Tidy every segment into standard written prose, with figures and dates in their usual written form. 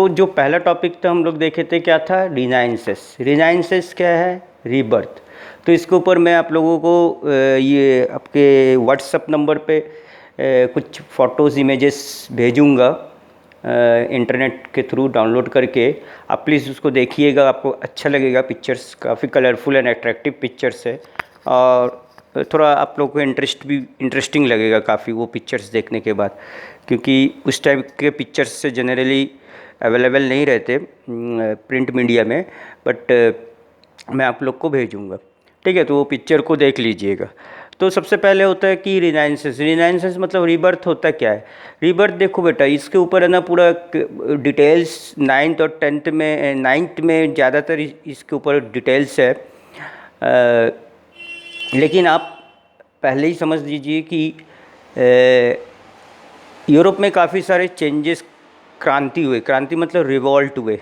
जो पहला टॉपिक था हम लोग देखे थे क्या था, रिनाइंसेस। रिनाइंसेस क्या है? रीबर्थ। तो इसके ऊपर मैं आप लोगों को ये आपके व्हाट्सअप नंबर पे कुछ फ़ोटोज़ इमेजेस भेजूँगा इंटरनेट के थ्रू डाउनलोड करके। आप प्लीज़ उसको देखिएगा, आपको अच्छा लगेगा। पिक्चर्स काफ़ी कलरफुल एंड अट्रैक्टिव पिक्चर्स है और थोड़ा आप लोगों को इंटरेस्टिंग लगेगा काफ़ी वो पिक्चर्स देखने के बाद, क्योंकि उस टाइप के पिक्चर्स से जनरली अवेलेबल नहीं रहते प्रिंट मीडिया में। बट मैं आप लोग को भेजूँगा, ठीक है? तो वो पिक्चर को देख लीजिएगा। तो सबसे पहले होता है कि रिनाइंसेस। रिनाइंसेस मतलब रीबर्थ होता क्या है? रीबर्थ देखो बेटा, इसके ऊपर है ना पूरा डिटेल्स नाइन्थ और टेंथ में, नाइन्थ में ज़्यादातर इसके ऊपर डिटेल्स है। लेकिन आप पहले ही समझ लीजिए कि यूरोप में काफ़ी सारे चेंजेस, क्रांति हुए। क्रांति मतलब रिवॉल्ट हुए,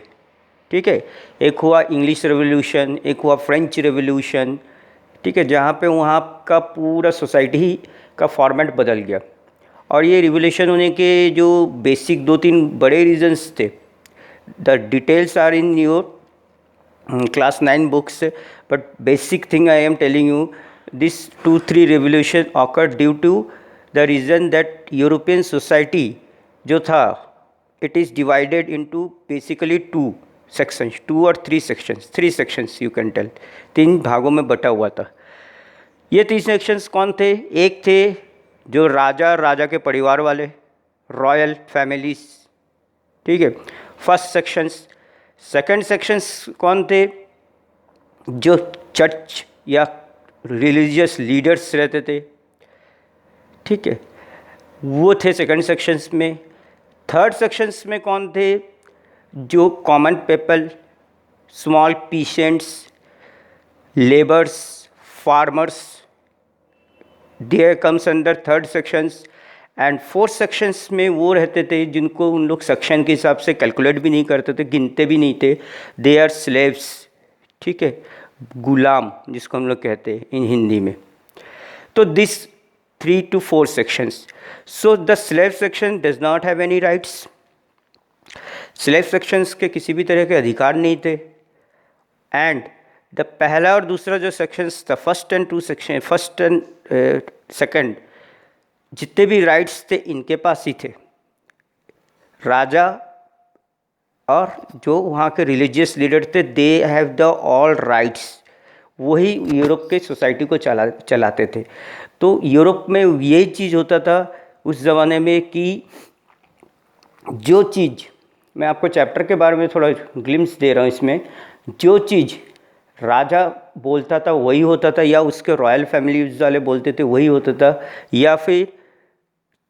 ठीक है? एक हुआ इंग्लिश रेवोल्यूशन, एक हुआ फ्रेंच रेवोल्यूशन, ठीक है? जहाँ पे वहाँ का पूरा सोसाइटी का फॉर्मेट बदल गया। और ये रिवोल्यूशन होने के जो बेसिक दो तीन बड़े रीजंस थे, the details are in your class 9 books, but basic thing I am telling you, this 2-3 revolution occurred due to the reason that European society जो था, it is divided into basically two sections, 3 sections you can tell, 3 भागों में बटा हुआ था। ये 3 sections कौन थे? एक थे जो राजा के परिवार वाले, रॉयल फैमिलीज, ठीक है, फर्स्ट सेक्शंस। सेकंड सेक्शंस कौन थे? जो चर्च या रिलीजियस लीडर्स रहते थे, ठीक है, वो थे सेकंड सेक्शंस में। थर्ड सेक्शंस में कौन थे? जो common people, small peasants, labours, farmers, there comes under third sections. And fourth sections में वो रहते थे जिनको उन लोग सेक्शन के हिसाब से कैलकुलेट भी नहीं करते थे, गिनते भी नहीं थे। दे आर स्लेव्स, ठीक है, गुलाम जिसको हम लोग कहते हैं इन हिंदी में। तो this 3 to 4 sections. So the slave section does not have any rights. Slave sections के किसी भी तरह के अधिकार नहीं थे। एंड द पहला और दूसरा जो सेक्शंस था, फर्स्ट एंड सेकंड, जितने भी राइट्स थे इनके पास ही थे। राजा और जो वहाँ के रिलीजियस लीडर थे, they have the all rights. वही यूरोप के सोसाइटी को चलाते थे। तो यूरोप में यही चीज़ होता था उस ज़माने में कि जो चीज़, मैं आपको चैप्टर के बारे में थोड़ा ग्लिम्स दे रहा हूँ इसमें, जो चीज़ राजा बोलता था वही होता था, या उसके रॉयल फैमिली वाले बोलते थे वही होता था, या फिर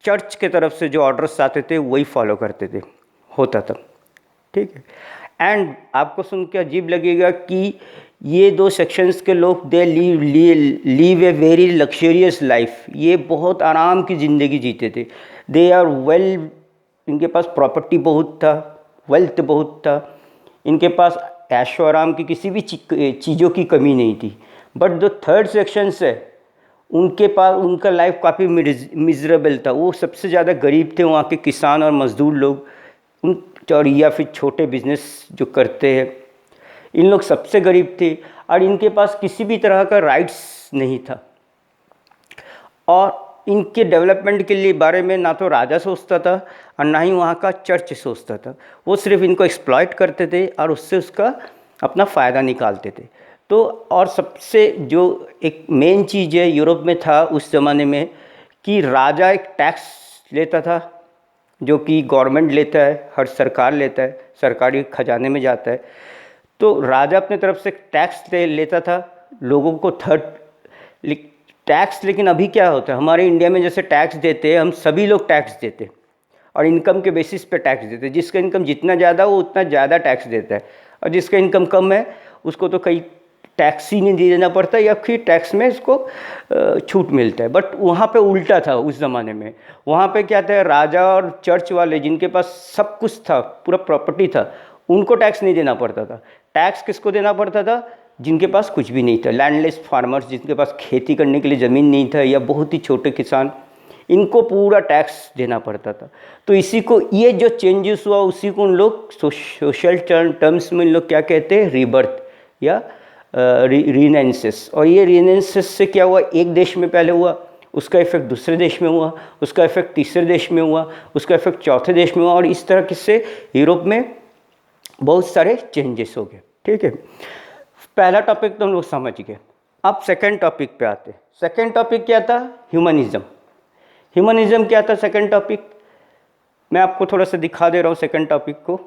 चर्च के तरफ से जो ऑर्डर्स आते थे वही फॉलो करते थे, होता था, ठीक है? एंड आपको सुन के अजीब लगेगा कि ये दो सेक्शंस के लोग they live a very luxurious life. ये बहुत आराम की ज़िंदगी जीते थे। दे आर वेल, इनके पास प्रॉपर्टी बहुत था, वेल्थ बहुत था, इनके पास ऐशो आराम की किसी भी चीज़ों की कमी नहीं थी। बट जो थर्ड सेक्शंस है उनके पास, उनका लाइफ काफ़ी मिजरेबल था। वो सबसे ज़्यादा गरीब थे, वहाँ के किसान और मज़दूर लोग, उन और या फिर छोटे बिजनेस जो करते हैं, इन लोग सबसे गरीब थे और इनके पास किसी भी तरह का राइट्स नहीं था। और इनके डेवलपमेंट के लिए बारे में ना तो राजा सोचता था और ना ही वहाँ का चर्च सोचता था। वो सिर्फ इनको एक्सप्लॉइट करते थे और उससे उसका अपना फ़ायदा निकालते थे। तो और सबसे जो एक मेन चीज़ है यूरोप में था उस ज़माने में, कि राजा एक टैक्स लेता था जो कि गवर्नमेंट लेता है, हर सरकार लेता है, सरकारी खजाने में जाता है। तो राजा अपने तरफ से टैक्स लेता था लोगों को टैक्स। लेकिन अभी क्या होता है हमारे इंडिया में, जैसे टैक्स देते हैं हम, सभी लोग टैक्स देते हैं और इनकम के बेसिस पे टैक्स देते हैं। जिसका इनकम जितना ज़्यादा वो उतना ज़्यादा टैक्स देता है, और जिसका इनकम कम है उसको तो कई टैक्स ही नहीं देना पड़ता, या फिर टैक्स में इसको छूट मिलता है। बट वहाँ पे उल्टा था उस ज़माने में। वहाँ पे क्या था, राजा और चर्च वाले जिनके पास सब कुछ था, पूरा प्रॉपर्टी था, उनको टैक्स नहीं देना पड़ता था। टैक्स किसको देना पड़ता था? जिनके पास कुछ भी नहीं था, लैंडलेस फार्मर्स, जिनके पास खेती करने के लिए ज़मीन नहीं था, या बहुत ही छोटे किसान, इनको पूरा टैक्स देना पड़ता था। तो इसी को, ये जो चेंजेस हुआ उसी को उन लोग सोशल टर्म्स में इन लोग क्या कहते हैं, रीबर्थ या रीनेंसिस। और ये रीनेंसिस से क्या हुआ, एक देश में पहले हुआ, उसका इफेक्ट दूसरे देश में हुआ, उसका इफेक्ट तीसरे देश में हुआ, उसका इफेक्ट चौथे देश में हुआ, और इस तरह किससे यूरोप में बहुत सारे चेंजेस हो गए। ठीक है, पहला टॉपिक तो हम लोग समझ गए। अब सेकंड टॉपिक पे आते हैं। सेकंड टॉपिक क्या था, ह्यूमनिज्म। ह्यूमनिज्म क्या था सेकंड टॉपिक, मैं आपको थोड़ा सा दिखा दे रहा हूँ सेकंड टॉपिक को।